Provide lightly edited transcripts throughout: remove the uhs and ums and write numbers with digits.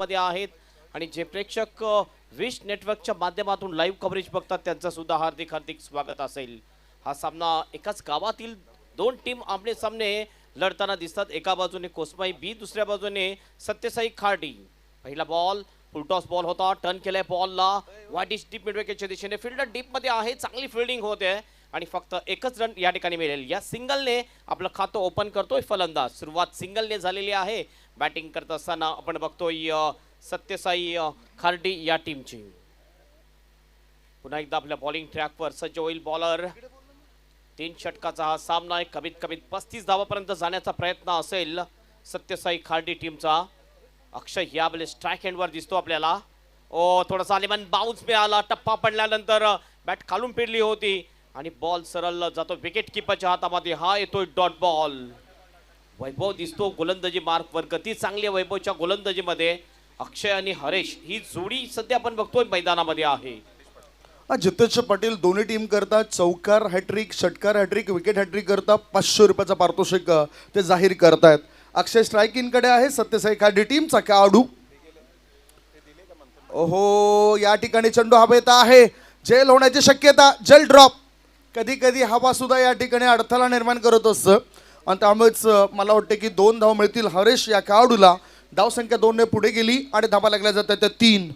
मध्ये आहेत आणि जे प्रेक्षक विश नेटवर्कच्या माध्यमातून लाईव्ह कव्हरेज बघतात त्यांचं सुद्धा हार्दिक हार्दिक स्वागत असेल। हा सामना एकाच गावातील दोन टीम आमने सामने लढताना दिसतात। एका बाजूने कोसमाई बी, दुसऱ्या बाजूने सत्यसाई खार्डी। पहिला बॉल फुलटॉस बॉल होता, टर्न केलाय बॉलला, वाईट इज डीप मिडविकेटच्या दिशेने, फिल्डर डीप मध्ये आहे, चांगली फिल्डिंग होते आणि फक्त एकच रन या ठिकाणी मिळेल। या सिंगलने आपलं खातं ओपन करतोय फलंदाज। सुरुवात सिंगलने झालेली आहे। बॅटिंग करत असताना आपण बघतोय सत्यसाई खार्डी या टीमची। पुन्हा एकदा आपल्या बॉलिंग ट्रॅकवर सज्ज होईल बॉलर। 3 षटकाचा हा सामना आहे। कमीत कमी 35 धावापर्यंत जाण्याचा प्रयत्न असेल सत्यसाई खार्डी टीमचा। अक्षय यावेळी स्ट्राइक हँडवर दिसतो आपल्याला। थोडासा लेमन बाउन्स मिळाला, टप्पा पडल्यानंतर बॅट खालून पिडली होती आणि बॉल सरळ जातो विकेट कीपरच्या हातामध्ये। हा येतोय डॉट बॉल। वैभव दिसतो गोलंदाजी मार्कवर, गती चांगली आहे वैभवच्या गोलंदाजीमध्ये। अक्षय आणि हरेश ही जोडी सध्या आपण बघतोय मैदानामध्ये आहे। जितेश पाटील दोन्ही टीम करता चौकार हॅट्रिक, षटकार हॅट्रिक, विकेट हॅट्रिक करता 500 रुपयाचा पारितोषिक ते जाहीर करतायत। अक्षय स्ट्रायकिंग कडे आहे, सत्यसाई खार्डी टीमचा खेळाडू। ओहो, या ठिकाणी चेंडू हवेत आहे, जेल होण्याची शक्यता, जेल ड्रॉप। कधी कधी हवा सुद्धा या ठिकाणी अडथळा निर्माण करत असतं आणि त्यामुळेच मला वाटतं की 2 धाव मिळतील हरेश या खेळाडूला। धावसंख्या 2 ने पुढे गेली आणि धावा लागल्या जातात त्या 3।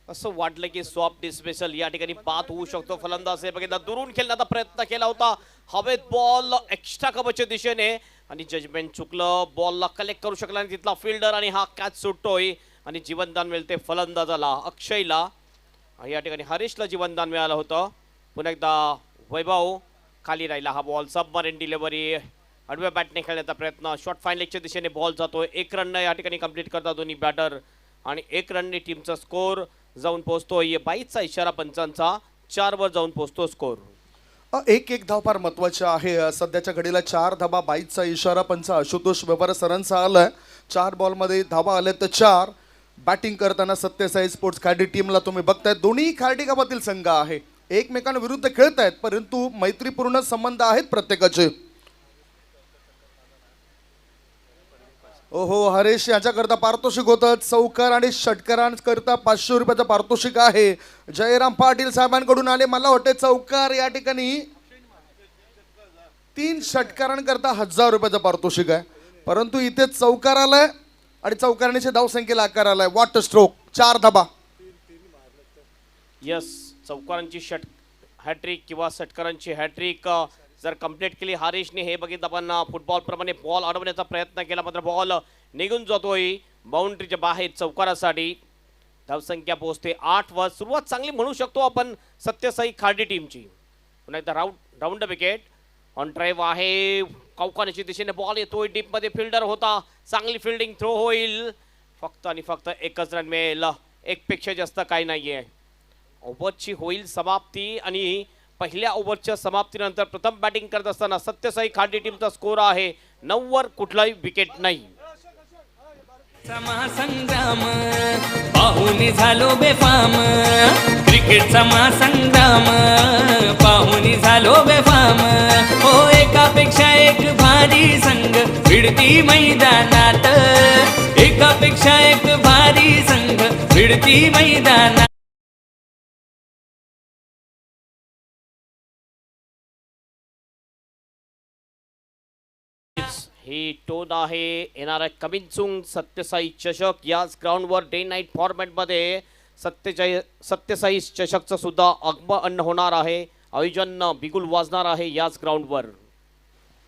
असं वाटलं की सॉफ्ट डिस्मिसल या ठिकाणी बाद होऊ शकतो। फलंदाज हे बघितला, दुरून खेळण्याचा प्रयत्न केला होता, हवेत बॉल एक्स्ट्रा कव्हरच्या दिशेने आणि जजमेंट चुकलं, बॉलला कलेक्ट करू शकला नाही तिथला फिल्डर आणि हा कॅच सुटतोय आणि जीवनदान मिळते फलंदाजाला अक्षयला। या ठिकाणी हरीशला जीवनदान मिळालं होतं। पुन्हा एकदा वैभव खाली राहिला, हा बॉल सबमरीन डिलिव्हरी, आडव्या बॅटने खेळण्याचा प्रयत्न, शॉर्ट फाईन लेगच्या दिशेने बॉल जातोय। 1 रन या ठिकाणी कंप्लीट करतात दोन्ही बॅटर आणि 1 रनने टीमचा स्कोर जाऊन पोहोचतोय 22चा इशारा पंचांचा, 4 वर जाऊन पोहोचतो स्कोर। एक धाव फार महत्वाची आहे सध्याच्या घडीला। 4 धावा 22चा इशारा पंच आशुतोष व्यवहार सरांचा आलाय। 4 बॉलमध्ये धावा आल्या तर 4। बॅटिंग करताना सत्यसाई स्पोर्ट्स खार्डी टीमला तुम्ही बघताय, दोन्ही खार्डी गावातील संघ आहे, एकमेकांविरुद्ध खेळत आहेत परंतु मैत्रीपूर्ण संबंध आहेत प्रत्येकाचे। ओहो, हरेश याच्याकरता पारितोषिक होतं, चौकार आणि षटकारांकरता 500 रुपयाचं पारितोषिक आहे। जयराम पाटील साहेबांकडून आले, मला वाटते चौकार या ठिकाणी 3 षटकारांकरता 1000 रुपयाचं पारितोषिक आहे, परंतु इथे चौकार आलाय आणि चौकारांच्या धावसंख्येला आकार आलाय। वॉट स्ट्रोक, 4 धाबा। यस, चौकारांची हॅट्रिक किंवा षटकारांची हॅट्रिक जर कंप्लीट केली हरीशने। हे बघितलं आपण फुटबॉल प्रमाणे बॉल अडवण्याचा प्रयत्न केला, मात्र बॉल निघून जातोय बाउंड्रीच्या बाहेर चौकारासाठी। धावसंख्या पोहोचते 8 वर। सुरुवात चांगली म्हणू शकतो आपण सत्यसाई खार्डी टीमची। पुन्हा एकदा राऊंड विकेट, ऑन ड्राईव्ह आहे, कौकानाच्या दिशेने बॉल येतोय, डीप मध्ये फिल्डर होता, चांगली फिल्डिंग, थ्रो होईल, फक्त आणि फक्त 1च रन मिळेल, 1 पेक्षा जास्त काही नाहीये। ओव्हरची होईल समाप्ती आणि पहिल्या ओव्हरच्या समाप्तीनंतर प्रथम बॅटिंग करत असताना सत्यसाई खार्डी टीमचा स्कोर आहे 9 वर, कुठलाही विकेट नाही। महासंग्राम पाहुणी झालो बेफाम, क्रिकेटचा महासंग्राम पाहुणी झालो बेफाम। हो, एकापेक्षा एक भारी संघ भिडती मैदानात, एकापेक्षा एक भारी संघ भिडती मैदानात। ही टोन आहे येणारा कमिंग सत्यसाई चषक। याच ग्राउंडवर डे नाईट फॉर्मॅटमध्ये सत्यसाई चषकचं सुद्धा आगमन होणार आहे, आयोजन बिगुल वाजणार आहे याच ग्राउंडवर।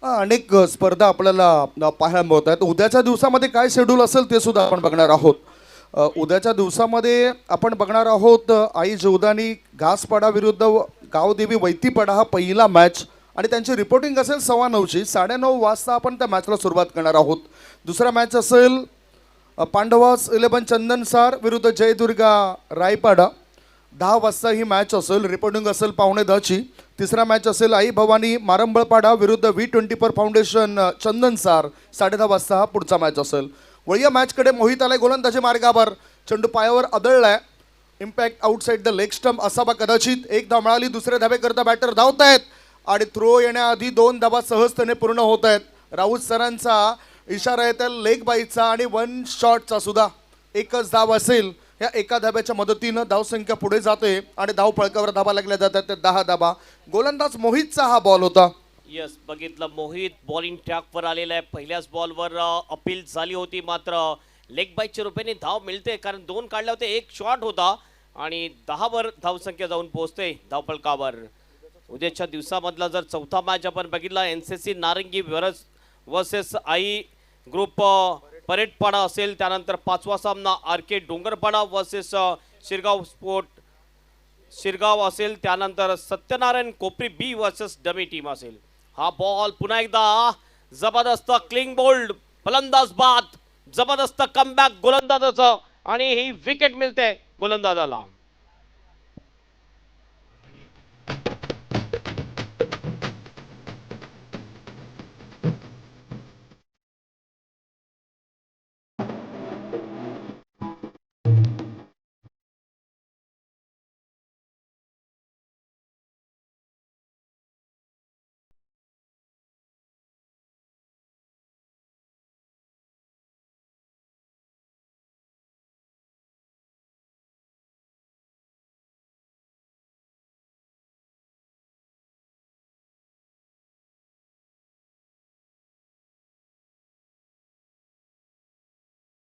अनेक स्पर्धा आपल्याला पाहायला मिळत आहेत। उद्याच्या दिवसामध्ये काय शेड्यूल असेल ते सुद्धा आपण बघणार आहोत। उद्याच्या दिवसामध्ये आपण बघणार आहोत आई जीवदानी घासपाडा विरुद्ध गावदेवी वैतीपाडा, हा पहिला मॅच आणि त्यांची रिपोर्टिंग असेल 9:15ची। 9:30 वाजता आपण त्या मॅचला सुरुवात करणार आहोत। दुसरा मॅच असेल पांडवास 11 चंदनसार विरुद्ध जयदुर्गा रायपाडा, 10 वाजता ही मॅच असेल, रिपोर्टिंग असेल 9:15ची। तिसरा मॅच असेल आई भवानी मारंबळपाडा विरुद्ध V24 फाउंडेशन चंदनसार, 10:30 वाजता हा पुढचा मॅच असेल। वळीया मॅचकडे मोहित आलाय गोलंदाजी मार्गावर, चेंडू पायावर आदळलाय, impact outside the leg stump असावा कदाचित। 1 धाव मिळाली, दुसऱ्या धावेकरता बॅटर धावतायत आणि थ्रो येण्याआधी 2 धावा सहजतेने पूर्ण होत आहेत। राऊत सरांचा इशारा आहे त्या लेग बाईचा आणि 1 शॉटचा सुद्धा। एकच धाव असेल. या एका धाब्याच्या मदतीनं धावसंख्या पुढे जाते आणि धाव फळकावर धाबा लागल्या जातात ते 10 धाबा. गोलंदाज मोहितचा हा बॉल होता. यस, बघितलं मोहित बॉलिंग ट्रॅकवर आलेला आहे. पहिल्याच बॉलवर अपील झाली होती, मात्र लेग बाईच्या रुपयाने धाव मिळते, कारण 2 काढले होते, 1 शॉट होता आणि 10 वर धावसंख्या जाऊन पोहोचते धावफलकावर. उद्याच्या दिवसामधला जर चौथा मॅच आपण बघितला NCC नारंगी वर्सेस आई ग्रुप परेडपाडा असेल, त्यानंतर 5वा सामना RK डोंगरपाडा वर्सेस शिरगाव असेल, त्यानंतर सत्यनारायण कोपरी B वर्सेस डमी टीम असेल. हा बॉल पुन्हा एकदा जबरदस्त क्लिंग बोल्ड, फलंदाज बाद, जबरदस्त कमबॅक गोलंदाजाचं आणि ही विकेट मिळते गोलंदाजाला.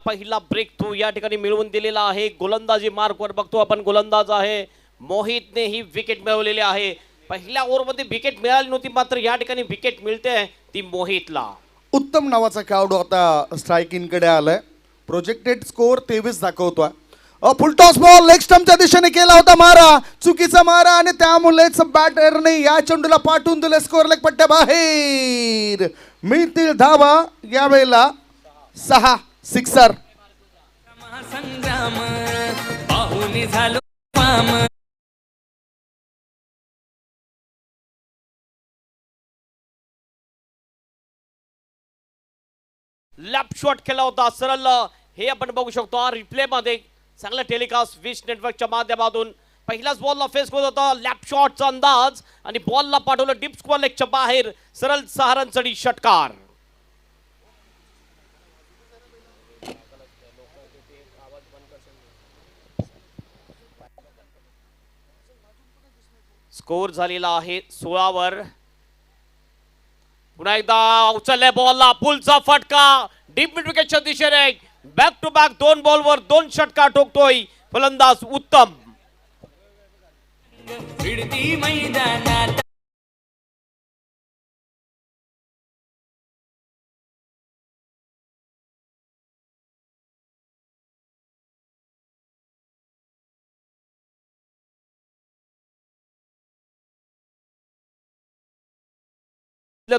पहिला ब्रेक थ्रू या ठिकाणी मिळवून दिलेला आहे. गोलंदाजी मार्कवर बघतो आपण, गोलंदाज आहे मोहितने ही विकेट मिळवलेली आहे. पहिल्या ओव्हरमध्ये विकेट मिळाली नव्हती, मात्र या ठिकाणी विकेट मिळते ती मोहितला. उत्तम नावाचा खेळाडू आता स्ट्राईक इनकडे आलाय. प्रोजेक्टेड स्कोर 23 दाखवतोय. फुलटॉस बॉल लेग स्टंपच्या दिशेने केला होता मारा, चुकीचा मारा आणि त्यामुळेच बॅटरने या चेंडूला पाठवून दिले स्कोर लेग पट्ट्या बाहेर. मिळतील धावा यावेळेला 6 सिक्सर. संग्राम पाहुणी झालो पाम. लेफ्ट शॉट केला होता सरळ, हे आपण बघू शकतो रिप्ले मध्ये. चांगला टेलिकास्ट विश नेटवर्कच्या माध्यमातून. पहिल्याच बॉलला फेस करत होता, लेफ्ट शॉटचा अंदाज आणि बॉलला पाठवलं डीप स्क्वेअर लेगच्या बाहेर. सरळ 6 रनसाठी षटकार. स्कोर झालेला आहे 16 वर. पुन्हा एकदा उचलल्या बॉलला पुलचा फटका डीप मिड विकेटच्या दिशेने. बॅक टू बॅक 2 बॉलवर 2 षटकार ठोकतोय फलंदाज उत्तम. फिरती मैदानात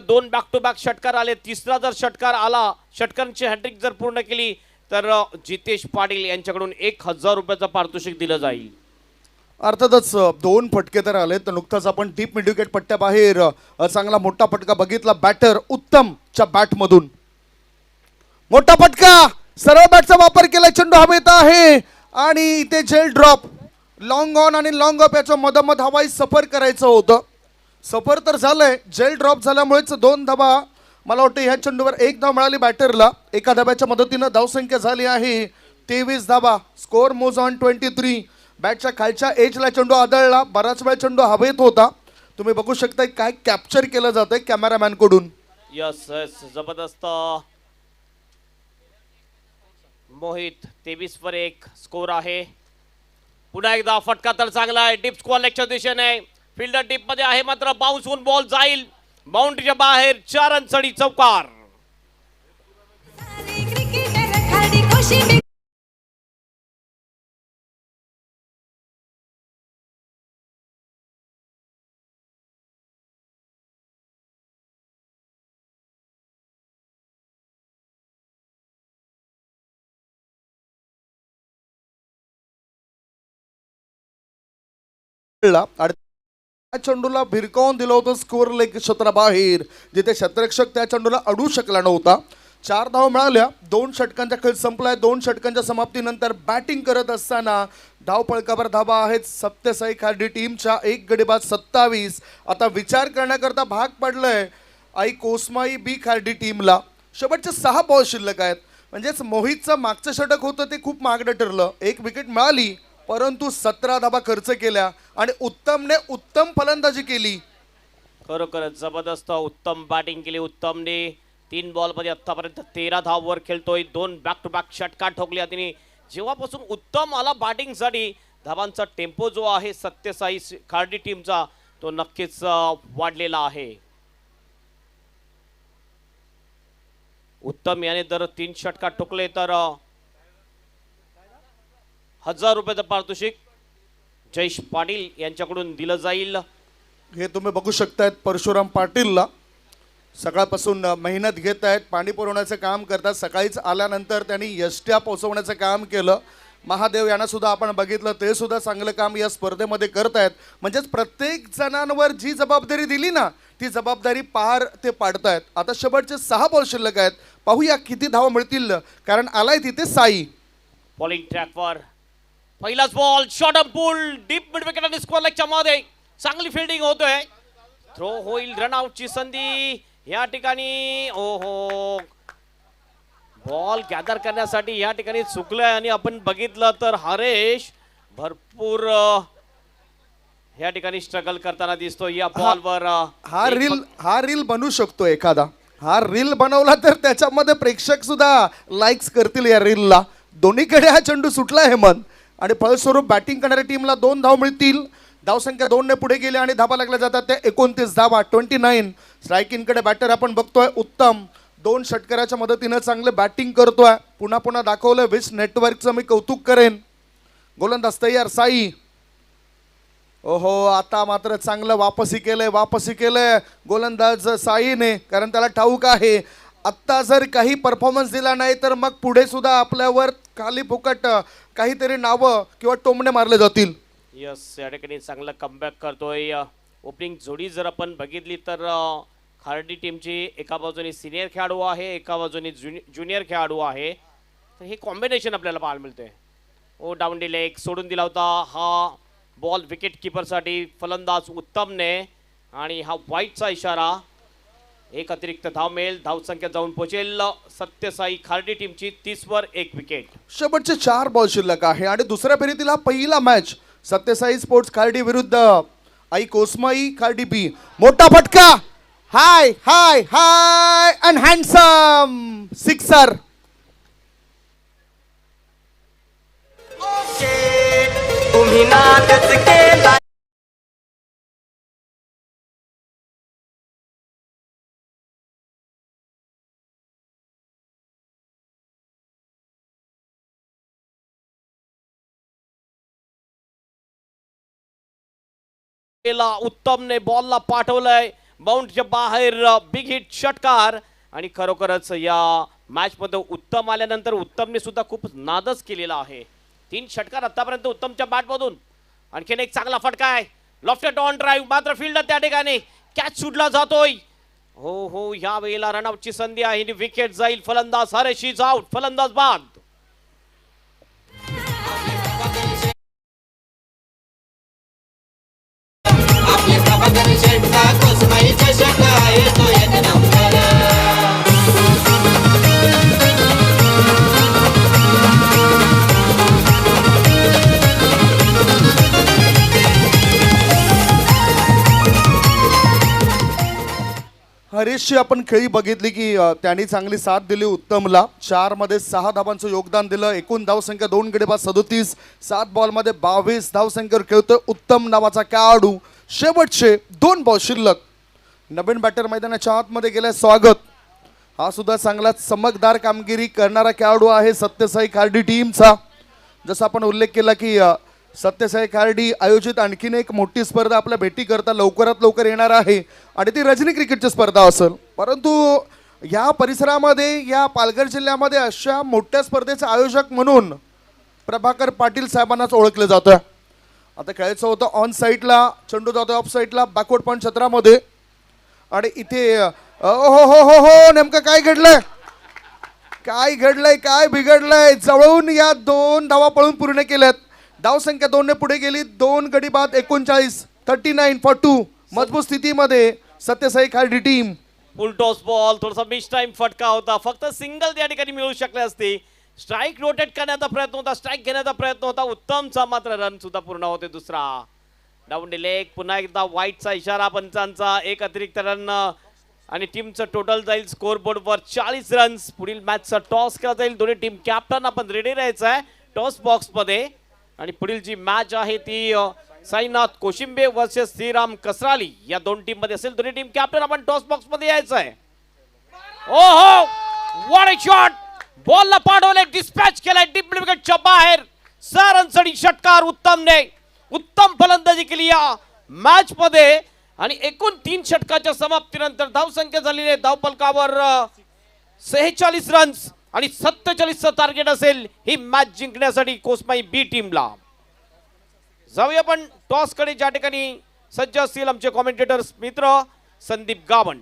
दोन बॅक टू बॅक षटकार आले. तिसरा जर षटकार आला, षटकांची हॅट्रिक जर पूर्ण केली तर जितेश पाटील यांच्याकडून 1000 रुपयाचं पारितोषिक दिलं जाईल. अर्थातच 2 फटके तर आले. तर नुकताच आपण डीप मिड विकेट पट्ट्या बाहेर चांगला मोठा फटका बघितला बॅटर उत्तमच्या बॅटमधून. मोठा फटका, सरळ बॅटचा वापर केला, चेंडू हवेत आहे आणि इथे जेल ड्रॉप, लॉंग ऑन आणि लॉंग ऑफ याच्या मधोमध हवाई सफर करायचं होतं. सफर तर झालंय, जेल ड्रॉप झाल्यामुळेच 2 धाबा. मला वाटतं ह्या चेंडूवर 1 धाव मिळाली बॅटरला. एका धाब्याच्या मदतीनं धावसंख्या झाली आहे 23 धाबा. स्कोर मोज ऑन 23. बॅटच्या खालच्या एजला चेंडू आदळला, बराच वेळ चेंडू हवेत होता. तुम्ही बघू शकता काय कॅप्चर केलं जातंय कॅमेरामॅन कडून. यस यस, जबरदस्त. मोहित 23 वर 1 स्कोर आहे. पुन्हा एकदा फटका तर चांगला आहे डीप स्क्वेअर लेगच्या दिशेने. फिल्डर डीप मध्ये आहे, मात्र बाउन्स होऊन बॉल जाईल बाउंड्रीच्या बाहेर. 4 रनसाठी चौकार. चेंडूला भिरकावून दिलं होतं स्कोर लेग क्षेत्राबाहेर, जिथे क्षेत्ररक्षक त्या चेंडूला अडू शकला नव्हता. 4 धावा मिळाल्या. 2 षटकांचा खेळ संपलाय. 2 षटकांच्या समाप्तीनंतर बॅटिंग करत असताना धाव फलकावर धाबा आहेत सत्यसाई खार्डी टीमच्या. 1 गडी बाद 27. आता विचार करण्याकरता भाग पडलंय आई कोसमाई बी खार्डी टीमला. शेवटचे 6 बॉल शिल्लक आहेत. म्हणजेच मोहितचं मागचं षटक होतं ते खूप महागडं ठरलं. एक विकेट मिळाली परंतु 17 धाबा खर्च केल्या आणि उत्तमने उत्तम फलंदाजी केली. खरोखरच जबरदस्त उत्तम बॅटिंग केली उत्तमने. 3 बॉलमध्ये आतापर्यंत 13 धावांवर खेळतोय. 2 बॅक टू बॅक षटकार ठोकल्या तिने. जेव्हापासून उत्तम आला बॅटिंगसाठी धावांचा टेम्पो जो आहे सत्यसाई खार्डी टीमचा तो नक्कीच वाढलेला आहे. उत्तम याने जर 3 षटकार ठोकले तर 1000 रुपयाचं पारितोषिक जयेश पाटील यांच्याकडून दिलं जाईल. हे तुम्ही बघू शकतायत परशुराम पाटीलला सकाळपासून मेहनत घेत आहेत. पाणी पुरवण्याचं काम करतात. सकाळीच आल्यानंतर त्यांनी यष्ट्या पोचवण्याचं काम केलं. महादेव यांना सुद्धा आपण बघितलं ते सुद्धा चांगलं काम या स्पर्धेमध्ये करत आहेत. म्हणजेच प्रत्येक जणांवर जी जबाबदारी दिली ना ती जबाबदारी पार ते पाडतायत. आता शेवटचे 6 बॉल शिल्लक आहेत. पाहूया किती धावा मिळतील कारण आलाय तिथे साई. बॉलिंग ट्रॅकवर पहिलाच ball short up pull deep mid wicket आणि स्क्वेअर लेगच्या मध्ये चांगली फिल्डिंग होतोय. थ्रो होईल रनआउटची संधी या ठिकाणी. ओहो बॉल गॅदर करण्यासाठी या ठिकाणी चुकलंय आणि आपण बघितलं तर हरेश भरपूर या ठिकाणी स्ट्रगल करताना दिसतो या बॉलवर. हा रील बनू शकतो एखादा. हा रील बनवला तर त्याच्यामध्ये प्रेक्षक सुद्धा लाईक्स करतील या रीलला. दोन्हीकडे हा चेंडू सुटला हेमंत आणि फलस्वरूप बॅटिंग करणाऱ्या टीमला 2 धाव मिळतील. धावसंख्या 2 ने पुढे गेले आणि धावा लागल्या जातात त्या 29 धावा 29. स्ट्रायकिंगकडे बॅटर आपण बघतोय उत्तम 2 षटकाराच्या मदतीनं चांगलं बॅटिंग करतोय. पुन्हा पुन्हा दाखवलं विश नेटवर्कचं मी कौतुक करेन. गोलंदाज तयार साई. ओहो आता मात्र चांगलं वापसी केलंय गोलंदाज साईने कारण त्याला ठाऊक आहे आत्ता जर काही परफॉर्मन्स दिला नाही तर मग पुढे सुद्धा आपल्यावर खाली फुकट काहीतरी नावं किंवा टोमणे मारले जातील. यस या ठिकाणी चांगला कमबॅक करतोय. ओपनिंग जोडी जर आपण बघितली तर खार्डी टीमची एका बाजूने सिनियर खेळाडू आहे एका बाजूने ज्युनियर खेळाडू आहे. तर हे कॉम्बिनेशन आपल्याला पाहायला मिळते. ओ डाऊन डी लेग सोडून दिला होता हा बॉल विकेट किपरसाठी फलंदाज उत्तमने आणि हा वाईटचा इशारा. एक अतिरिक्त धाव मिळेल. धावसंख्या जाऊन पोहोचेल सत्यसाई खार्डी टीमची 30 वर 1 विकेट. शेवटचे 4 बॉल शिल्लक आहे आणि दुसऱ्या फेरीतील हा पहिला मॅच सत्यसाई स्पोर्ट्स खार्डी विरुद्ध आई कोसमाई खार्डी बी. मोठा फटका हाय हाय हाय अँड हँडसम सिक्सर. तुम्ही नादच केला उत्तमने बॉलला पाठवलंय बाउंड्रीच्या बाहेर. बिग हिट षटकार आणि खरोखरच या मॅच मध्ये उत्तम आल्यानंतर उत्तमने सुद्धा खूप नादच केलेला आहे. 3 षटकार आतापर्यंत उत्तमच्या बॅटमधून. आणखीन एक चांगला फटका आहे लॉफ्टेड ऑन ड्राईव्ह मात्र फिल्डर त्या ठिकाणी कॅच सुटला जातोय. हो या वेळेला रनआउटची संधी आहे. विकेट जाईल. फलंदाज हरेश इज आउट. फलंदाज बाद. हरीशची आपण खेळी बघितली की त्यांनी चांगली साथ दिली उत्तमला. 4 मध्ये 6 धावांचं योगदान दिलं. एकूण धावसंख्या 2 गडी बाद 37. 7 बॉलमध्ये 22 धावसंख्येवर खेळतोय उत्तम नावाचा खेळाडू. शेवटचे 2 बॉल शिल्लक. नवीन बॅटर मैदानाच्या आतमध्ये गेल्या स्वागत. हा सुद्धा चांगला चमकदार कामगिरी करणारा खेळाडू आहे सत्यसाई खार्डी टीमचा. जसं आपण उल्लेख केला की सत्यसाई खार्डी आयोजित आणखीन एक मोठी स्पर्धा आपल्या भेटी करता लवकरात लवकर येणार आहे आणि ती रजनी क्रिकेटची स्पर्धा असेल. परंतु या परिसरामध्ये या पालघर जिल्ह्यामध्ये अशा मोठ्या स्पर्धेचे आयोजक म्हणून प्रभाकर पाटील साहेबांनाच ओळखलं जातं. आता खेळायचं होतं ऑन साईडला चेंडू जातोय ऑफ साईडला बॅकवर्ड पॉईंट क्षेत्रामध्ये आणि इथे हो नेमकं काय घडलंय काय बिघडलंय. जवळून या 2 धावा पळून पूर्ण केल्यात. धावसंख्या 2 ने पुढे गेली. 2 गडी बाद 39 39 for 2. मजबूत स्थितीमध्ये सत्यसाई खार्डी टीम. फुल टॉस बॉल, थोडासा मिस टाइम फटका होता, फक्त सिंगल त्या ठिकाणी मिळू शकले असते. स्ट्राईक रोटेट करण्याचा प्रयत्न होता, स्ट्राईक घेण्याचा प्रयत्न होता, उत्तमचा मात्र रन सुद्धा पूर्ण होते. दुसरा डाऊन द लेग, पुन्हा एकदा वाईटचा इशारा पंचांचा, एक अतिरिक्त रन आणि टीमचं टोटल जाईल स्कोर बोर्डवर 40 रन्स. पुढील मॅचचा टॉस केला जाईल. दोन्ही टीम कॅप्टन आपण रेडी राहायचं आहे टॉस बॉक्स मध्ये. आणि पुढील जी मॅच आहे ती साईनाथ कोशिंबे वर्सेस श्रीराम कसराली या दोन टीम मध्ये असेल. दोन्ही टीम कॅप्टन आपण टॉस बॉक्स मध्ये यायचं आहे. ओहो, व्हॉट अ शॉट! बॉलला पाठवले, डिस्पॅच केलाय डीप विकेटच्या बाहेर. सरनसडी षटकार उत्तमने, उत्तम फलंदाजी केली या मॅच मध्ये. आणि एकूण 3 षटकाच्या समाप्तीनंतर धावसंख्या झालेली आहे धावफलकावर 46 रन्स आणि 47चं टार्गेट असेल ही मॅच जिंकण्यासाठी कोसमाई बी टीमला. जाऊया आपण टॉस कडे, ज्या ठिकाणी सज्ज असतील आमचे कॉमेंटेटर्स मित्र संदीप गावण.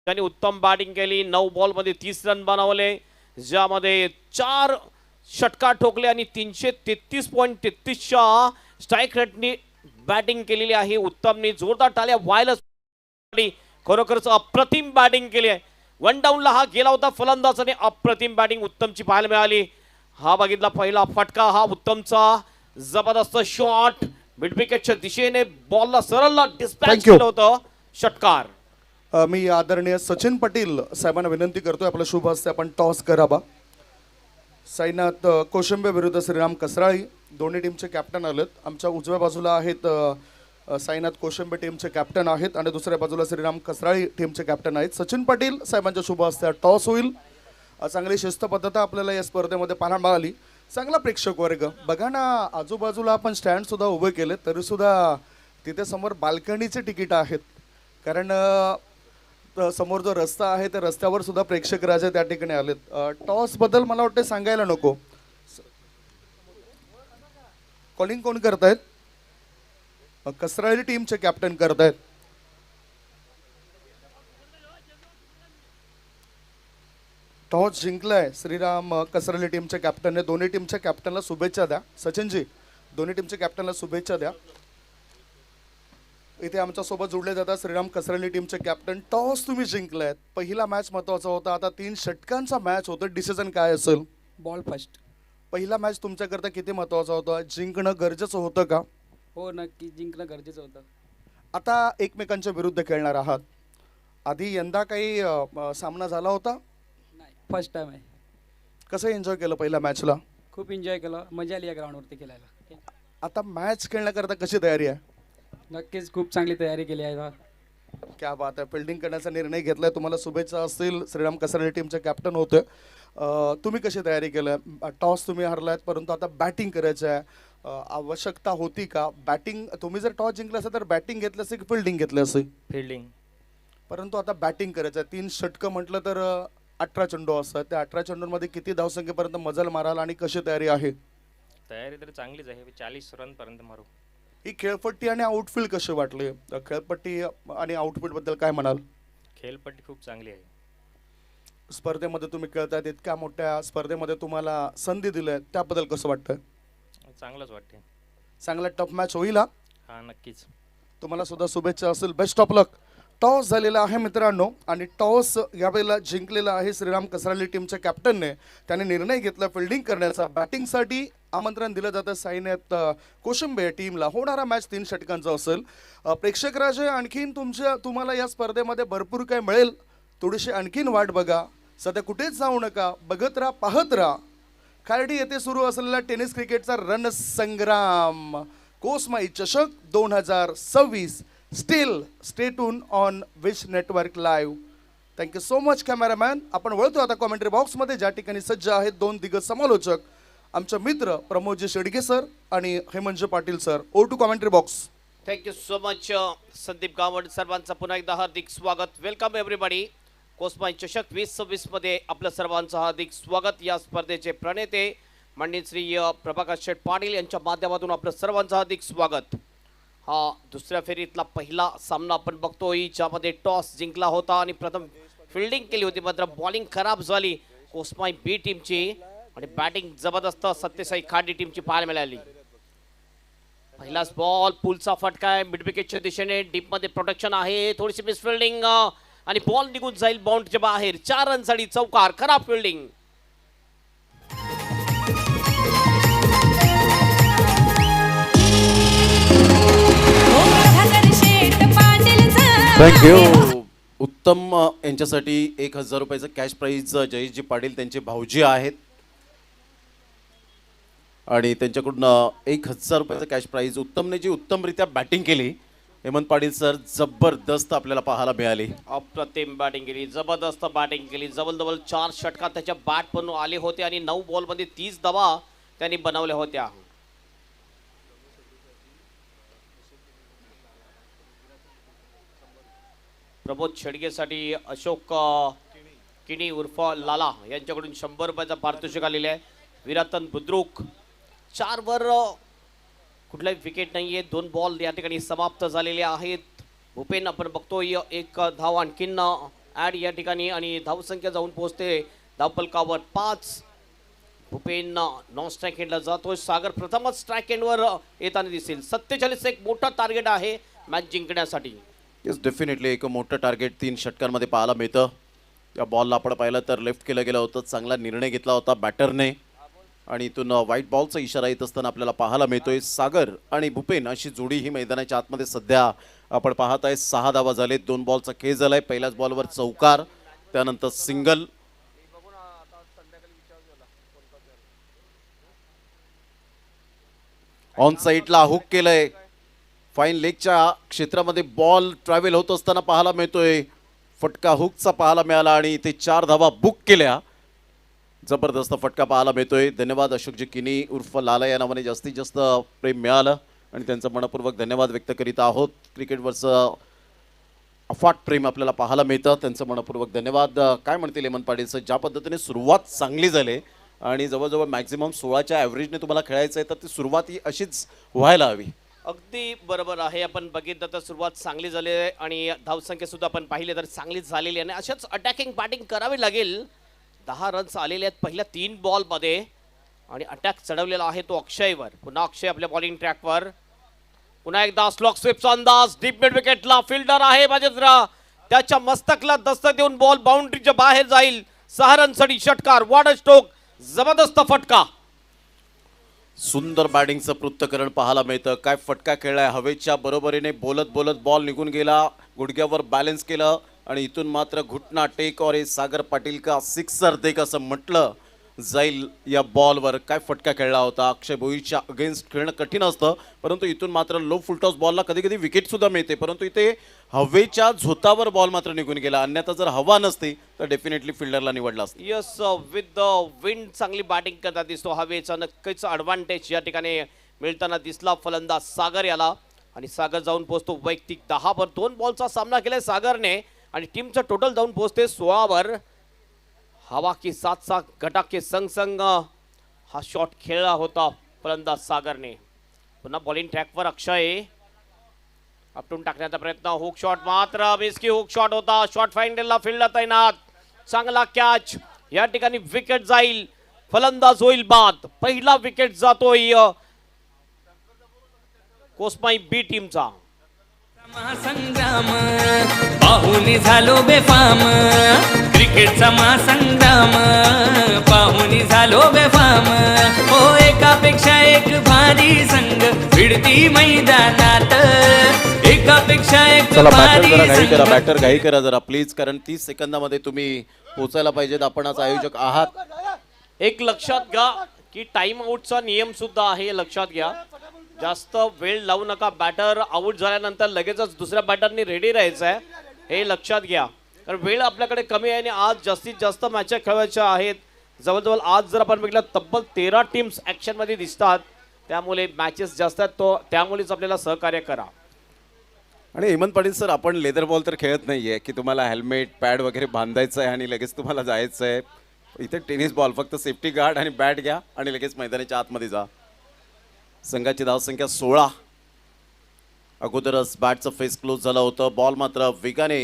त्यांनी उत्तम बॅटिंग केली. 9 बॉल मध्ये 30 रन बनवले, ज्यामध्ये 4 षटकार ठोकले आणि 333.33च्या स्ट्राईक रेटनी बॅटिंग केलेली आहे. उत्तमने जोरदार टाळ्या व्हायला, खरोखरच अप्रतिम बॅटिंग केली आहे. 1 डाऊनला हा गेला होता फलंदाज आणि अप्रतिम बॅटिंग उत्तमची पाहायला मिळाली. हा बघितला पहिला फटका, हा उत्तमचा जबरदस्त शॉट मिड विकेटच्या दिशेने बॉलला सरळ डिस्पॅच केलं होतं षटकार. मी आदरणीय सचिन पाटील साहेबांना विनंती करतोय आपल्या शुभ हस्ते आपण टॉस करावा. साईनाथ कोशिंबे विरुद्ध श्रीराम कसराळी दोन्ही टीमचे कॅप्टन आलेत. आमच्या उजव्या बाजूला आहेत साईनाथ कोशिंबे टीमचे कॅप्टन आहेत आणि दुसऱ्या बाजूला श्रीराम कसराळी टीमचे कॅप्टन आहेत. सचिन पाटील साहेबांच्या शुभ हस्ते टॉस होईल. चांगली शिस्त पद्धत आपल्याला या स्पर्धेमध्ये पाहायला मिळाली. चांगला प्रेक्षक वर्ग बघा ना, आजूबाजूला आपण स्टँड सुद्धा उभे केले तरी सुद्धा तिथे समोर बाल्कनीचे तिकीट आहेत. कारण समोर जो रस्ता आहे त्या रस्त्यावर सुद्धा प्रेक्षक राजे त्या ठिकाणी आलेत. टॉस बद्दल मला वाटतं सांगायला नको. कॉलिंग कोण करतायत? कसराळी टीमचे कॅप्टन करतायत. टॉस जिंकलाय श्रीराम कसराळी टीमच्या कॅप्टनने. दोन्ही टीमच्या कॅप्टनला शुभेच्छा द्या. सचिनजी, दोन्ही टीमच्या कॅप्टनला शुभेच्छा द्या. इथे आमच्या सोबत जोडले जातात श्रीराम कसराळी टीमचे कॅप्टन. टॉस तुम्ही जिंकलायत, पहिला मॅच महत्वाचा होता, आता 3 षटकांचा मॅच होतो. डिसिजन काय असेल? Ball first. पहिला मॅच तुमच्याकरता किती महत्वाचा होता? जिंकणं गरजेचं होतं का? हो, नक्की जिंकणं गरजेचं होतं. आता एकमेकांच्या विरुद्ध खेळणार आहात. आधी यंदा काही सामना झाला होता? नाही, फर्स्ट टाइम आहे. कसं एन्जॉय केलं पहिल्या मॅचला? खूप एन्जॉय केलं, मजा आली या ग्राउंडवरती खेळायला. आता मॅच खेळण्याकरता कशी तयारी आहे? नक्कीच खूप चांगली तयारी केली आहे. क्या बात आहे. फिल्डिंग करण्याचा निर्णय घेतलाय, तुम्हाला शुभेच्छा असतील. श्रीराम कसराळी टीमचे कॅप्टन होते. तुम्ही कशी तयारी केलं? टॉस तुम्ही हरलायत परंतु आता बॅटिंग करायचं आहे. आवश्यकता होती का बॅटिंग? तुम्ही जर टॉस जिंकला असेल तर बॅटिंग घेतलं असेल की फिल्डिंग घेतलं असेल? फिल्डिंग. परंतु आता बॅटिंग करायचं आहे. 3 षटकं म्हटलं तर 18 चेंडू असतात. त्या 18 चेंडूंमध्ये किती धावसंख्येपर्यंत मजल माराल आणि कशी तयारी आहे? तयारी तर चांगलीच आहे, 40 रन पर्यंत मारू. ही खेळपट्टी आणि आउटफील्ड कसे वाटले? खेळपट्टी आणि आउटफील्ड बद्दल काय म्हणाल? खेळपट्टी खूप चांगली आहे. स्पर्धेमध्ये तुम्ही खेळतायत, इतक्या मोठ्या स्पर्धेमध्ये तुम्हाला संधी दिल्या त्याबद्दल कसं वाटतं? चांगलंच वाटते. चांगला टफ मॅच होईल हा. हा, नक्कीच. तुम्हाला सुद्धा शुभेच्छा असेल. Best of luck. टॉस झालेला आहे मित्रांनो आणि टॉस यावेळेला जिंकलेला आहे श्रीराम कसराळी टीमच्या कॅप्टनने. त्याने निर्णय घेतला फिल्डिंग करण्याचा. बॅटिंगसाठी आमंत्रण दिलं जातं साईनाथ कोशिंबे टीमला. होणारा मॅच 3 षटकांचा असेल. प्रेक्षक राजे, आणखीन तुम्हाला या स्पर्धेमध्ये भरपूर काय मिळेल. थोडीशी आणखीन वाट बघा. सध्या कुठेच जाऊ नका, बघत राहा, पाहत राहा. खार्डी येथे सुरू असलेला टेनिस क्रिकेटचा रणसंग्राम कोसमाई चषक 2026. Steel stay tune on wish network live. Thank you so much cameraman. आपण वळतो आता कॉमेंट्री बॉक्समध्ये, ज्या ठिकाणी सज्ज आहेत 2 दिग्गज समालोचक, आमचे मित्र प्रमोदजी शेडगे सर आणि Hemant Patil sir. Over to commentary box. Thank you so much Sandeep Gawad. सर्वांचं पुन्हा एकदा हार्दिक स्वागत. Welcome everybody. कोसमाई चषक 2026 मध्ये आपलं सर्वांचं हार्दिक स्वागत. या स्पर्धेचे प्रणेते माननीय श्री प्रभाकर शेठ पाटील यांच्या माध्यमातून आपलं सर्वांचं हार्दिक स्वागत. हा दुसऱ्या फेरीतला पहिला सामना आपण बघतोय, ज्यामध्ये टॉस जिंकला होता आणि प्रथम फिल्डिंग केली होती, मात्र बॉलिंग खराब झाली कोस्माई बी टीमची आणि बॅटिंग जबरदस्त सत्यसाई खाडी टीमची पाहायला मिळाली. पहिलाच बॉल पुलचा फटका आहे मिड विकेटच्या दिशेने, डीप मध्ये प्रोटेक्शन आहे, थोडीशी मिस फिल्डिंग आणि बॉल निघून जाईल बाउंड्रीच्या बाहेर. 4 रनसाठी चौकार, खराब फिल्डिंग. थँक्यू. उत्तम यांच्यासाठी 1,000 रुपयाचं कॅश प्राईज जयेशजी पाटील त्यांचे भाऊजी आहेत आणि त्यांच्याकडून 1,000 रुपयाचं कॅश प्राईज. उत्तमने जी उत्तमरित्या बॅटिंग केली, हेमंत पाटील सर जबरदस्त आपल्याला पाहायला मिळाली. अप्रतिम बॅटिंग केली, जबरदस्त बॅटिंग केली. जवळ 4 षटकार त्याच्या बॅट पण आले होते आणि 9 बॉलमध्ये 30 धावा त्यांनी बनवल्या होत्या. प्रबोध शेडगेसाठी अशोक किणी उर्फ लाला यांच्याकडून 100 रुपयाचा पारितोषिक आलेले आहे. विरातन बुद्रुक 4 वर कुठलाही विकेट नाहीये. 2 बॉल या ठिकाणी समाप्त झालेले आहेत. भूपेन आपण बघतोय 1 धाव आणखीन ऍड या ठिकाणी आणि धावसंख्या जाऊन पोहोचते धावफलकावर 5. भूपेन नॉन स्ट्राईक एंडला जातोय. सागर प्रथमच स्ट्राईक एंडवर येताना दिसेल. 47 एक मोठा टार्गेट आहे मॅच जिंकण्यासाठी. येस, डेफिनेटली एक मोठं टार्गेट 3 षटकांमध्ये पाहायला मिळतं. या बॉलला आपण पाहिलं तर लेफ्ट केलं गेलं होतं. चांगला निर्णय घेतला होता बॅटरने आणि इथून व्हाईट बॉलचा इशारा येत असताना आपल्याला पाहायला मिळतोय. सागर आणि भूपेन अशी जोडी ही मैदानाच्या आतमध्ये सध्या आपण पाहत आहे. 6 धावा झाले, 2 बॉलचा खेळ झालाय. पहिल्याच बॉलवर चौकार, त्यानंतर सिंगल. ऑन साईडला हुक केलंय. फाईन लेगच्या क्षेत्रामध्ये बॉल ट्रॅव्हल होत असताना पाहायला मिळतोय. फटका हुकचा पाहायला मिळाला आणि इथे 4 धावा बुक केल्या. जबरदस्त फटका पाहायला मिळतोय. धन्यवाद अशोकजी किनी उर्फ लाला या नावाने जास्तीत जास्त प्रेम मिळालं आणि त्यांचं मनपूर्वक धन्यवाद व्यक्त करीत आहोत. क्रिकेटवरचं अफाट प्रेम आपल्याला पाहायला मिळतं, त्यांचं मनपूर्वक धन्यवाद. काय म्हणतील हेमंत पाटील सर, ज्या पद्धतीने सुरुवात चांगली झाली आणि जवळजवळ मॅक्झिमम 16च्या ॲव्हरेजने तुम्हाला खेळायचं आहे, तर ती सुरुवात ही अशीच व्हायला हवी. अगदी बरोबर आहे. आपण बघितलं तर सुरुवात चांगली झाली आहे आणि धावसंख्या सुद्धा आपण पाहिले तर चांगलीच झालेली आहे आणि अशाच अटॅकिंग बॅटिंग करावी लागेल. 10 रन्स आलेले आहेत पहिल्या 3 बॉलमध्ये आणि अटॅक चढवलेला आहे तो अक्षयवर. पुन्हा अक्षय आपल्या बॉलिंग ट्रॅकवर. पुन्हा एकदा स्लॉक स्वीपचा अंदाज. डीप मिड विकेटला फिल्डर आहे बाजेंद्र, त्याच्या मस्तकला दस्तक देऊन बॉल बाउंड्रीच्या बाहेर जाईल. 6 रनसाठी षटकार, वॉटर स्ट्रोक, जबरदस्त फटका. सुंदर बॅटिंगचं पृथ्थकरण पाहायला मिळतं. काय फटका खेळलाय, हवेच्या बरोबरीने बोलत बोलत बॉल निघून गेला, गुडघ्यावर बॅलन्स केलं आणि इथून मात्र घुटना टेक और हे सागर पाटील का सिक्सर देक असं म्हटलं जाईल. या बॉलवर काय फटका खेळला होता. अक्षय भोईच्या अगेन्स्ट खेळणं कठीण असतं, परंतु इथून मात्र लो फुलटॉस बॉलला कधी कधी विकेट सुद्धा मिळते, परंतु इथे हवेच्या झोतावर बॉल मात्र निघून गेला. अन्यथा जर हवा नसती तर डेफिनेटली फिल्डरला निवडला असतं. यस, विथ द विंड चांगली बॅटिंग करता दिसतो. हवेचा नक्कीच ॲडव्हान्टेज या ठिकाणी मिळताना दिसला फलंदाज सागर याला आणि सागर जाऊन पोहोचतो वैयक्तिक 10 वर. 2 बॉलचा सामना केलाय सागरने आणि टीमचं टोटल जाऊन पोहोचते 16 वर. हवा के साथ साथ घटाक के संग संग हा शॉट खेळला होता फलंदाज सागरने. पुन्हा बॉलिंग ट्रॅकवर अक्षय आपटून टाकण्याचा प्रयत्न. हुक शॉट मात्र मिस्की हुक शॉट होता. शॉट फाइंडरला फील्डला तैनात. चांगला कॅच. या ठिकाणी विकेट जाईल, फलंदाज होईल बाद. पहिला विकेट जातोय कोस्माई बी टीमचा. महासंग्राम पाहुणी झालो बेफाम, क्रिकेटचा महासंग्राम पाहुणी झालो बेफाम. हो एकापेक्षा एक भारी संघ भिडती मैदानात, एकापेक्षा एक चला बॅटर भारी जरा घाई करा, संघ. बॅटर घाई करा जरा प्लीज, कारण 30 सेकंदामध्ये तुम्ही पोहोचायला पाहिजेत. आपण आज आयोजक आहात. एक लक्षात घ्या की टाइम आउटचा नियम सुद्धा आहे, लक्षात घ्या. जास्त वेळ लावू नका. बॅटर आउट झाल्यानंतर लगेचच दुसऱ्या बॅटरनी रेडी राहायचं आहे, हे लक्षात घ्या. कारण वेळ आपल्याकडे कमी आहे आणि आज जास्तीत जास्त मॅचेस खेळवायच्या आहेत. जवळजवळ आज जर आपण बघितलं तब्बल 13 टीम्स ॲक्शनमध्ये दिसतात, त्यामुळे मॅचेस जास्त आहेत, तो त्यामुळेच आपल्याला सहकार्य करा. आणि हेमंत पाटील सर, आपण लेदर बॉल तर खेळत नाहीये की तुम्हाला हेल्मेट पॅड वगैरे बांधायचं आहे आणि लगेच तुम्हाला जायचं आहे. इथे टेनिस बॉल, फक्त सेफ्टी गार्ड आणि बॅट घ्या आणि लगेच मैदानाच्या आतमध्ये जा. संघाची धावसंख्या 16. अगोदरच बॅटचं फेस क्लोज झालं होतं. बॉल मात्र वेगाने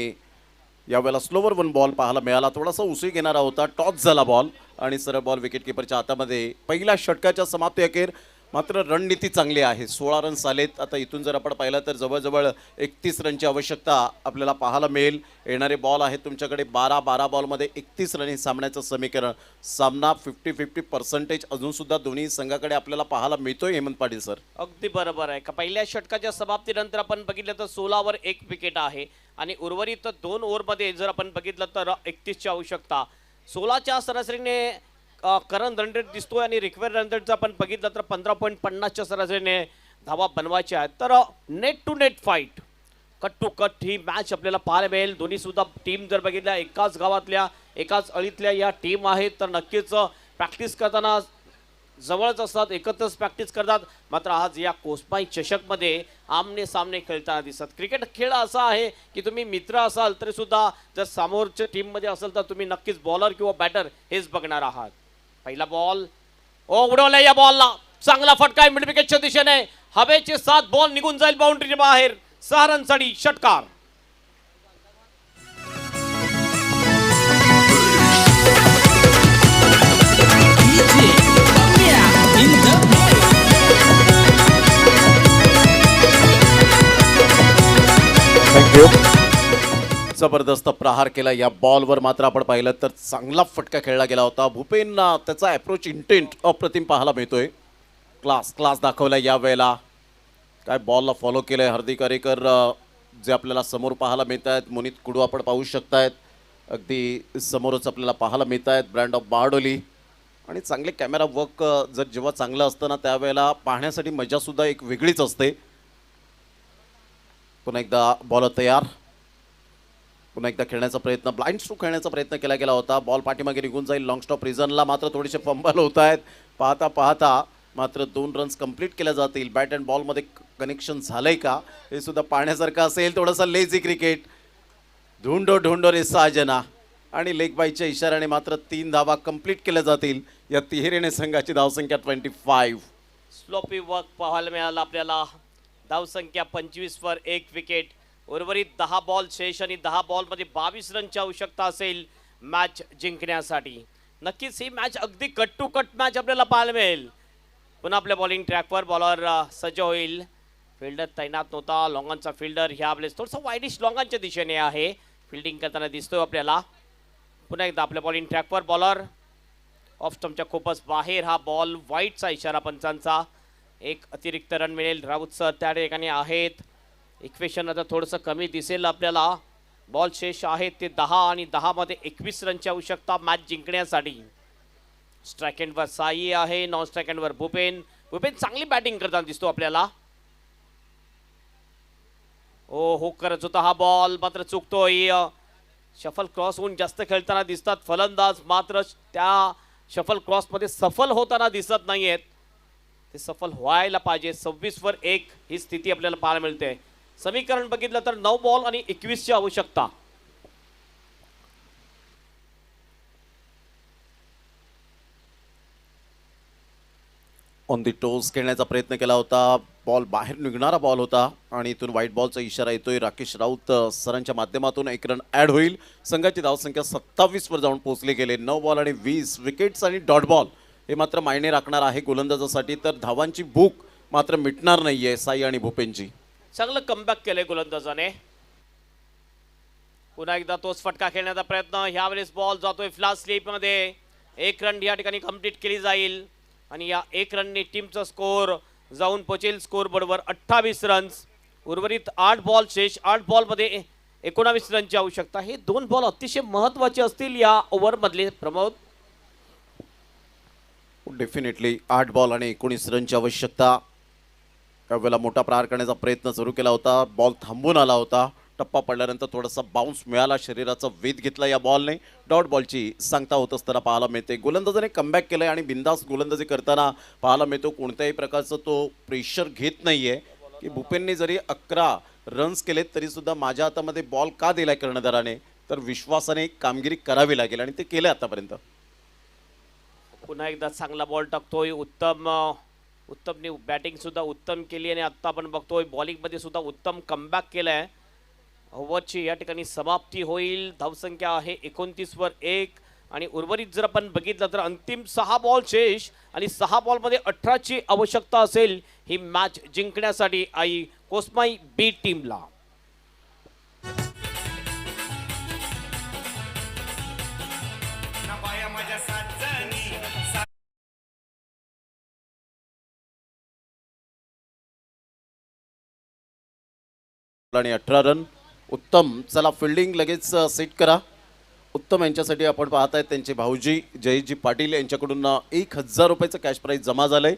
यावेळेला स्लोवर वन बॉल पाहायला मिळाला, थोडासा उसळी घेणारा होता, टॉस झाला बॉल आणि सरळ बॉल विकेट किपरच्या हातामध्ये. पहिल्या षटकाच्या समाप्ती अखेर मात्र रणनीती चांगली आहे. 16 रन्स आलेत. आता इथून जर आपण पाहिलं तर जवळजवळ 31 रनची आवश्यकता आपल्याला पाहायला मिळेल. येणारे बॉल आहेत तुमच्याकडे 12 बॉलमध्ये 31 रन हे सामन्याचं समीकरण. सामना 50-50% अजूनसुद्धा दोन्ही संघाकडे आपल्याला पाहायला मिळतोय हेमंत पाटील सर. अगदी बरोबर आहे का. पहिल्या षटकाच्या समाप्तीनंतर आपण बघितलं तर 16 1 विकेट आहे आणि उर्वरित 2 ओव्हरमध्ये जर आपण बघितलं तर 31ची आवश्यकता. 16च्या सरासरीने करंट रन रेट दिसतोय आणि रिक्वायर्ड रन रेटचं आपण बघितलं तर 15.50च्या सरासरीने धावा बनवायच्या आहेत. तर net to net fight, cut to cut ही मॅच आपल्याला पाहायला मिळेल. दोन्ही सुद्धा टीम जर बघितल्या एकाच गावातल्या एकाच अळीतल्या या टीम आहेत, तर नक्कीच प्रॅक्टिस करताना जवळच असतात, एकत्रच प्रॅक्टिस करतात. मात्र आज या कोस्माई चषकमध्ये आमने सामने खेळताना दिसतात. क्रिकेट खेळ असा आहे की तुम्ही मित्र असाल तरी सुद्धा जर समोरच्या टीममध्ये असाल तर तुम्ही नक्कीच बॉलर किंवा बॅटर हेच बघणार आहात. पहिला बॉल उडवला, या बॉलला चांगला फटका आहे मिड विकेटच्या दिशेने. हवेचे 7 बॉल निघून जाईल बाउंड्रीच्या बाहेर. 6 रनसाठी षटकार. थँक्यू. जबरदस्त प्रहार केला या बॉलवर. मात्र आपण पाहिलं तर चांगला फटका खेळला गेला होता. भूपेन त्याचा अप्रोच इंटेंट अप्रतिम पाहायला मिळतोय. क्लास दाखवला या वेळेला. काय बॉलला फॉलो केलंय हार्दिक अरेकर जे आपल्याला समोर पाहायला मिळत आहेत. मोनित कुडू आपण पाहू शकतायत, अगदी समोरच आपल्याला पाहायला मिळत आहेत. ब्रँड ऑफ बारडोली आणि चांगले कॅमेरा वर्क जर जेव्हा चांगलं असतं ना त्यावेळेला पाहण्यासाठी मजासुद्धा एक वेगळीच असते. पुन्हा एकदा बॉलर तयार. पुन्हा एकदा खेळण्याचा प्रयत्न, ब्लाइंड स्ट्रोक खेळण्याचा प्रयत्न केला गेला होता. बॉल पाठीमागे निघून जाईल. लॉंग स्टॉप रिझनला मात्र थोडेसे फंबल होत आहेत. पाहता मात्र 2 रन्स कंप्लीट केल्या जातील. बॅट अँड बॉलमध्ये कनेक्शन झालंय का हे सुद्धा पाहण्यासारखं असेल. थोडासा लेझी क्रिकेट. ढूंढो रे साजना आणि लेग बायच्या इशाऱ्याने मात्र 3 धावा कंप्लीट केल्या जातील. या तिहेरीने संघाची धावसंख्या 25. स्लोपी वर्क पाहायला मिळाला आपल्याला. धावसंख्या 25 वर 1 विकेट. उर्वरित 10 बॉल शेष आणि 10 बॉलमध्ये 22 रनची आवश्यकता असेल मॅच जिंकण्यासाठी. नक्कीच ही मॅच अगदी कट टू कट मॅच आपल्याला पाहायला मिळेल. पुन्हा आपल्या बॉलिंग ट्रॅकवर बॉलर सज्ज होईल. फिल्डर तैनात नव्हता. लॉंगॉनचा फिल्डर ह्या आपले थोडंसं वाईडिश लॉंगॉनच्या दिशेने आहे. फिल्डिंग करताना दिसतोय आपल्याला. पुन्हा एकदा आपल्या बॉलिंग ट्रॅकवर बॉलर ऑफ स्टंपच्या खूपच बाहेर. हा बॉल वाईटचा इशारा पंचांचा. एक अतिरिक्त रन मिळेल. राऊत सर त्या ठिकाणी आहेत. इक्वेशन आता थोडंसं कमी दिसेल आपल्याला. बॉल शेष आहेत ते 10 आणि 10 मध्ये 21 रनची आवश्यकता मॅच जिंकण्यासाठी. स्ट्राईक एंडवर साई आहे. नॉन स्ट्राईक एंडवर भूपेन चांगली बॅटिंग करताना दिसतो आपल्याला. हुक करत होता हा बॉल मात्र चुकतोय. शफल क्रॉस होऊन जास्त खेळताना दिसतात फलंदाज, मात्र त्या शफल क्रॉसमध्ये सफल होताना दिसत नाहीयेत. ते सफल व्हायला पाहिजे. 26 वर 1 ही स्थिती आपल्याला पाहायला मिळते. समीकरण बघितलं तर 9 बॉल आणि 21ची आवश्यकता. ऑन दी टोस खेळण्याचा प्रयत्न केला होता. बॉल बाहेर निघणारा बॉल होता आणि इथून व्हाईट बॉलचा इशारा येतोय. राकेश राऊत सरांच्या माध्यमातून 1 रन ॲड होईल. संघाची धावसंख्या 27 वर जाऊन पोहोचली गेले. 9 बॉल आणि 20 विकेट्स आणि डॉट बॉल हे मात्र मायने राखणार आहे गोलंदाजासाठी. तर धावांची भूक मात्र मिटणार नाहीये साई आणि भूपेनची. चांगलं कमबॅक केलंय गोलंदाजाने. पुन्हा एकदा तोच फटका खेळण्याचा प्रयत्न. ह्यावेळेस बॉल जातोय फ्लास स्लीपमध्ये. 1 रन या ठिकाणी कंप्लीट केली जाईल आणि या 1 रनने टीमचा स्कोर जाऊन पोहोचेल स्कोर बोर्डवर 28 रन्स. उर्वरित 8 बॉल शेष. 8 बॉलमध्ये 19 रनची आवश्यकता. हे 2 बॉल अतिशय महत्त्वाचे असतील या ओव्हरमधले प्रमोद. डेफिनेटली 8 बॉल आणि 19 रनची आवश्यकता. त्यावेळेला मोठा प्रहार करण्याचा प्रयत्न सुरू केला होता. बॉल थांबून आला होता. टप्पा पडल्यानंतर थोडासा बाउन्स मिळाला. शरीराचा वेध घेतला या बॉलने. डॉट बॉलची सांगता होत असताना पाहायला मिळते. गोलंदाजाने कमबॅक केलंय आणि बिंदास गोलंदाजी करताना पाहायला मिळतो. कोणत्याही प्रकारचं तो प्रेशर घेत नाहीये की भूपेनने जरी 11 रन्स केलेत तरी सुद्धा माझ्या हातामध्ये बॉल का दिलाय कर्णधाराने, तर विश्वासाने कामगिरी करावी लागेल आणि ते केलं आतापर्यंत. पुन्हा एकदा चांगला बॉल टाकतोय. उत्तमने बॅटिंग सुद्धा उत्तम केली आणि आता आपण बघतोय बॉलिंगमध्ये सुद्धा उत्तम कमबॅक केलंय ओव्हरची या ठिकाणी समाप्ती होईल. धावसंख्या आहे 29 वर 1 आणि उर्वरित जर आपण बघितलं तर अंतिम 6 बॉल शेष आणि 6 बॉलमध्ये 18ची आवश्यकता असेल ही मॅच जिंकण्यासाठी आई कोस्माई बी टीमला. आणि 18 रन. उत्तम. चला फिल्डिंग लगेच सेट करा. उत्तम यांच्यासाठी आपण पाहत आहेत त्यांचे भाऊजी जयजी पाटील यांच्याकडून 1000 रुपयाचं कॅश प्राईज जमा झालंय.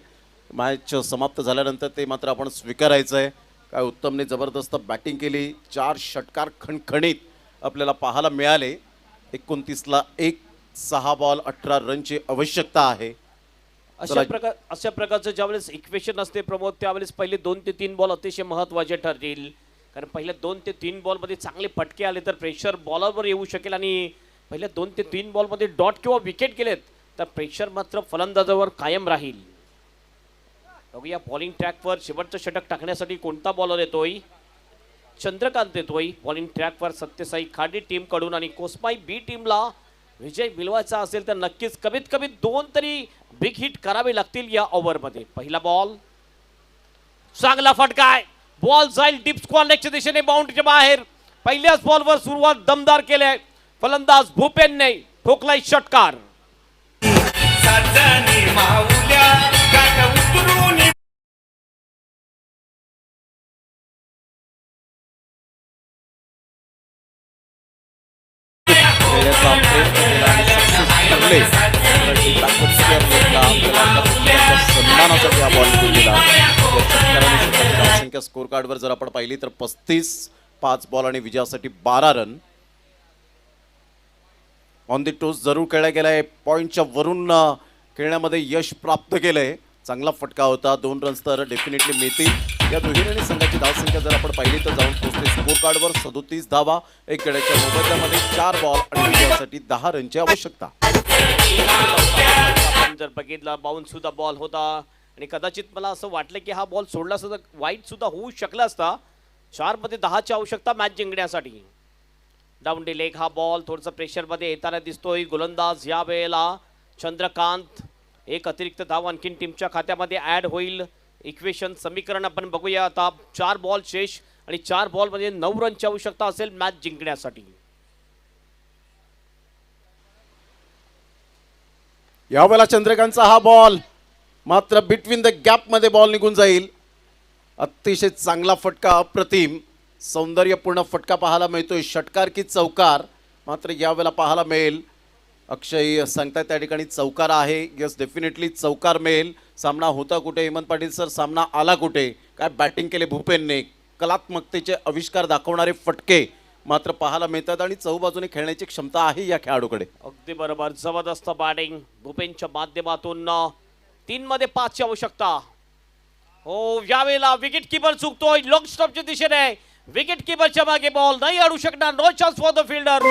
मॅच समाप्त झाल्यानंतर ते मात्र आपण स्वीकारायचं आहे. काय उत्तमने जबरदस्त बॅटिंग केली. 4 षटकार खणखणीत आपल्याला पाहायला मिळाले. 29ला 1, 6 बॉल 18 रनची आवश्यकता आहे. अशा प्रकारचं ज्यावेळेस इक्वेशन असते प्रमोद त्यावेळेस पहिले 2 ते 3 बॉल अतिशय महत्त्वाचे ठरतील. कारण पहिल्या 2 ते 3 बॉलमध्ये चांगले फटके आले तर प्रेशर बॉलरवर येऊ शकेल आणि पहिल्या 2 ते 3 बॉलमध्ये डॉट किंवा विकेट गेलेत तर प्रेशर मात्र फलंदाजावर कायम राहील. बघूया बॉलिंग ट्रॅकवर शेवटचं षटक टाकण्यासाठी कोणता बॉलर येतोय. चंद्रकांत येतोय बॉलिंग ट्रॅकवर सत्यसाई खाडी टीम कडून. आणि कोस्माई बी टीमला विजय मिळवायचा असेल तर नक्कीच कमीत कमी 2 तरी बिग हिट करावे लागतील या ओव्हरमध्ये. पहिला बॉल चांगला फटका आहे. बॉल जाईल डीप स्क्वेअर लेगच्या दिशेने बाउंड्रीच्या बाहेर. पहिल्याच बॉलवर सुरुवात दमदार केली. फलंदाज भूपेनने ठोकलाय षटकार. सन्मानासाठी हा बॉल दिला. स्कोर कार्डवर जर आपण पाहिली तर 35, 5 बॉल आणि विजयासाठी 12 रन. ऑन दी टोस जरूर खेळला गेलाय. पॉईंटच्या वरून खेळण्यामध्ये यश प्राप्त केलंय. चांगला फटका होता. 2 रन्स तर डेफिनेटली मिळतील. या दुहेरीने संघाची धावसंख्या जर आपण पाहिली तर जाऊन पोहोचते स्कोर कार्डवर 37 धावा. एक खेळाच्या मोबदल्यामध्ये 4 बॉल आणि विजयासाठी 10 रनची आवश्यकता. आपण जर बघितला बाउन्स सुद्धा बॉल होता आणि कदाचित मला असं वाटलं की हा बॉल सोडला असता तर वाईट सुद्धा होऊ शकला असता. 4 मध्ये 10ची आवश्यकता मॅच जिंकण्यासाठी. डाऊन डी लेग हा बॉल थोडंसं प्रेशरमध्ये येताना दिसतोय. गोलंदाज या वेळेला चंद्रकांत. एक अतिरिक्त धाव आणखीन टीमच्या खात्यामध्ये ऍड होईल. इक्वेशन समीकरण आपण बघूया आता. 4 बॉल शेष आणि 4 बॉलमध्ये 9 रनची आवश्यकता असेल मॅच जिंकण्यासाठी. यावेळेला चंद्रकांतचा हा बॉल मात्र बिटवीन द गॅप मध्ये बॉल निघून जाईल. अतिशय चांगला फटका. अप्रतिम सौंदर्यपूर्ण फटका पाहायला मिळतोय. षटकार की चौकार मात्र यावेळेला पाहायला मिळेल. अक्षय सांगताय त्या ठिकाणी चौकार आहे. यस डेफिनेटली चौकार मिळेल. सामना होता कुठे हेमंत पाटील सर. सामना आला कुठे. काय बॅटिंग केले भूपेनने. कलात्मकतेचे आविष्कार दाखवणारे फटके मात्र पाहायला मिळतात आणि चौबाजूने खेळण्याची क्षमता आहे या खेळाडूकडे. अगदी बरोबर. जबरदस्त बॅटिंग भूपेनच्या माध्यमातून. 3 मध्ये 5ची आवश्यकता. हो यावेळेला विकेट किपर चुकतोय. लॉंग स्टॉपच्या दिशेने विकेट किपरच्या मागे बॉल नाही अडू शकणार. No chance for the fielder.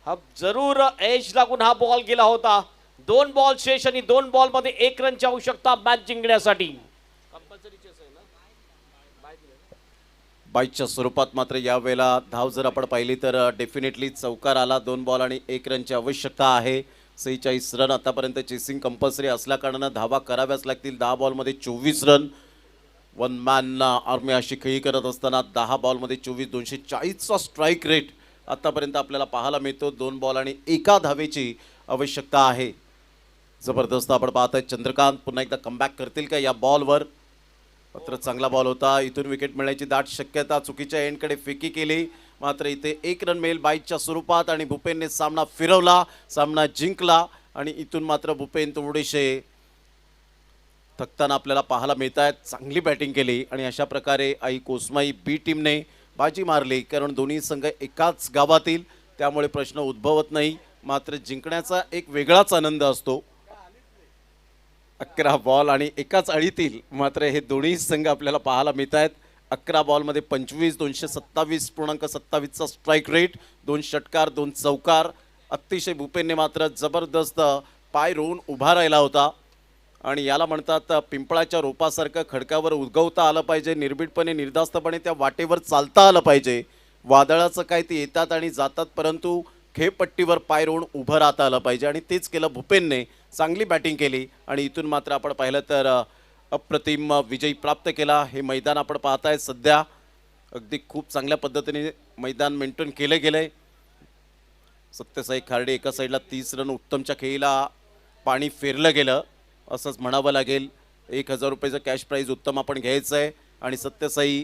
हा जरूर एज लागून हा बॉल गेला होता. 2 बॉल शेष आणि 2 बॉल मध्ये 1 रनची आवश्यकता मॅच जिंकण्यासाठी. बाईच्या स्वरूपात मात्र यावेळेला धाव जर आपण पाहिली तर डेफिनेटली चौकार आला. 2 बॉल आणि 1 रनची आवश्यकता आहे. 46 रन आतापर्यंत चेसिंग कंपल्सरी असल्या कारणानं धावा कराव्याच लागतील. 10 बॉलमध्ये 24 रन. 1 मॅन आर्मी अशी खेळी करत असताना 10 बॉलमध्ये 24, 240चा स्ट्राईक रेट आतापर्यंत आपल्याला पाहायला मिळतो. 2 बॉल आणि 1 धावेची आवश्यकता आहे. जबरदस्त आपण पाहत आहे. चंद्रकांत पुन्हा एकदा कमबॅक करतील का या बॉलवर. मात्र चांगला बॉल होता. इथून विकेट मिळण्याची दाट शक्यता. चुकीच्या एंडकडे फेकी केली मात्र इथे 1 रन मिळेल बाईच्या स्वरूपात आणि भूपेनने सामना फिरवला. सामना जिंकला आणि इथून मात्र भूपेन थोडेसे थकताना आपल्याला पाहायला मिळत आहेत. चांगली बॅटिंग केली आणि अशा प्रकारे आई कोस्माई बी टीमने बाजी मारली. कारण दोन्ही संघ एकाच गावातील त्यामुळे प्रश्न उद्भवत नाही. मात्र जिंकण्याचा एक वेगळाच आनंद असतो. 11 बॉल आणि एकाच अळीतील मात्र हे दोन्ही संघ आपल्याला पाहायला मिळत आहेत. 11 बॉलमध्ये 25, 227.27चा स्ट्राईक रेट, 2 षटकार 2 चौकार. अतिशय भूपेनने मात्र जबरदस्त पाय रोवून उभा राहिला होता आणि याला म्हणतात पिंपळाच्या रोपासारखं खडकावर उगवता आलं पाहिजे, निर्भीडपणे निर्धास्तपणे त्या वाटेवर चालता आलं पाहिजे. वादळाचं काय ते येतात आणि जातात, परंतु खेळपट्टीवर पाय रोवून उभं राहता आलं पाहिजे आणि तेच केलं भूपेनने. चांगली बॅटिंग केली आणि इथून मात्र आपण पाहिलं तर अप्रतिम विजयी प्राप्त केला. हे मैदान आपण पाहताय सध्या अगदी खूप चांगल्या पद्धतीने मैदान मेंटेन केलं गेलंय. सत्यसाई खार्डे एका साईडला 30 रन, उत्तमच्या खेळीला पाणी फेरलं गेलं असंच म्हणावं लागेल. 1000 रुपयाचं कॅश प्राईज उत्तम आपण घ्यायचं आहे आणि सत्यसाई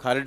खार्डी